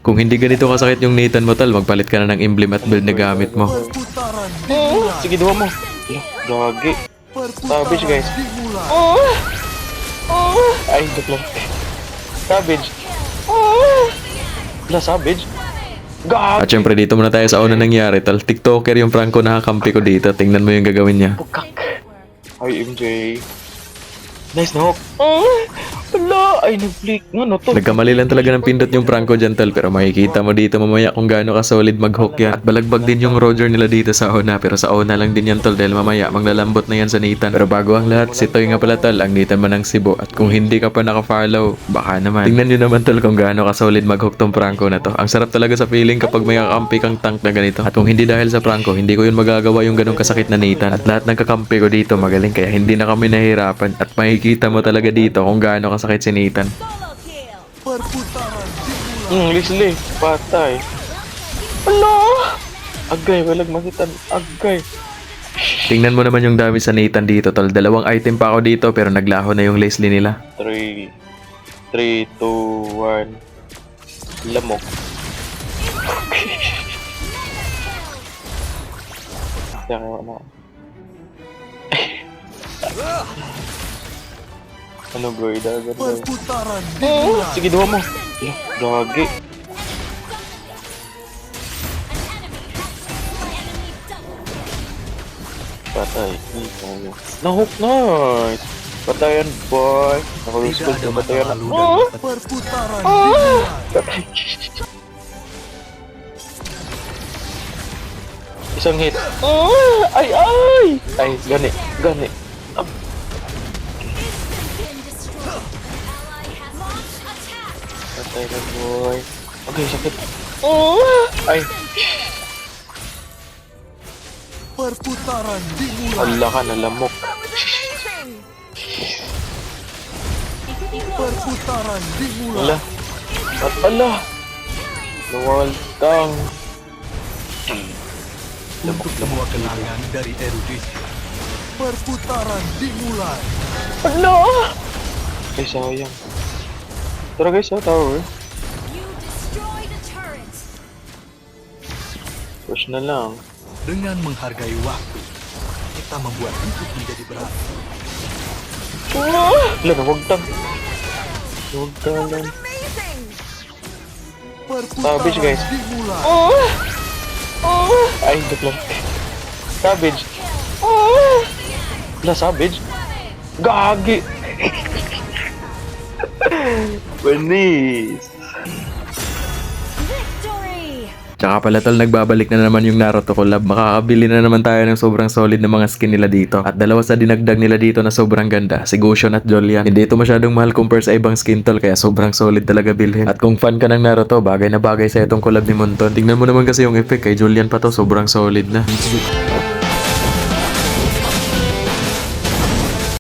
Kung hindi ganito kasakit yung Nathan mo, tol, magpalit ka na ng emblem at build na gamit mo. Perputaran dimulai. Sige, duwa mo. Gagi. Savage, guys. Dimulai. Ay, joke lang. Savage. Savage. At Gagi. syempre dito muna tayo sa una nangyari, tol. TikToker yung Franco nakakampi ko dito. Tingnan mo yung gagawin niya. Bukak. Ay, MJ. Nice na hook. Wala. Ay, nag-flick. Ano to? Nagkamali lang talaga ng pindot yung Franco dyan, tol. Pero makikita mo dito mamaya kung gaano ka-solid mag-hook yan. At balagbag din yung Roger nila dito sa una. Pero sa una lang din yan, tol. Dahil mamaya maglalambot na yan sa Nathan. Pero bago ang lahat, si Toy nga pala, tol. Ang Nathan man ng Cebu. At kung hindi ka pa naka-follow, baka naman. Tingnan nyo naman, tol, kung gaano ka-solid mag-hook tong Franco na to. Ang sarap talaga sa feeling kapag may kakampi kang tank na ganito. At kung hindi dahil sa Franco, hindi ko yun magagawa yung ganong kasakit na Nathan. At lahat ng kakampi ko dito magaling. Kaya hindi na kami nahihirapan. At makikita mo talaga dito kung gaano kasakit si Nathan. Perputaran dimulai. Leslie. Patay. Wala. Agay. Walag makitan. Agay. Tingnan mo naman yung dami sa Nathan dito, tol. 2 item pa ako dito pero naglaho na yung Leslie nila. 3, 2, 1. Lamok. Teka, ano? Ano bro, idagan bro. Perputaran dimulai. Sige, duwa mo. Gagi. Patay. Nahook, nice. Patayan, boy. Nakalusog na patayan. Perputaran dimulai. Patay. Isang hit. Ay, ay! Ay, gani. Gani. Patay na, boy. Okay, sakit. Ay, Perputaran dimulai. hala ka na lamok. Perputaran dimulai. Hala. At ala. Nawaltang. Untuk semua kenangan dari erudisi. Perputaran dimulai. Ala! Ay, sayang. Tara guys, sa tower. You destroy the turret. Push na lang. Dengan menghargai waktu, kita membuat hidup menjadi berat. Ala, nawagtang. Nawagtang lang. Savage, guys. Perputaran dimulai. Ay, joke lang. Savage. Ala, savage. Gagi. Panis. Victory. Tsaka pala, tol, nagbabalik na naman yung Naruto collab. Makakabili na naman tayo ng sobrang solid na mga skin nila dito. At 2 sa dinagdag nila dito na sobrang ganda, si Gusion at Jolian. Hindi ito masyadong mahal compare sa ibang skin, tol, kaya sobrang solid talaga bilhin. At kung fan ka ng Naruto, bagay na bagay sa itong collab ni Monton. Tingnan mo naman kasi yung effect kay Jolian pa to, sobrang solid na.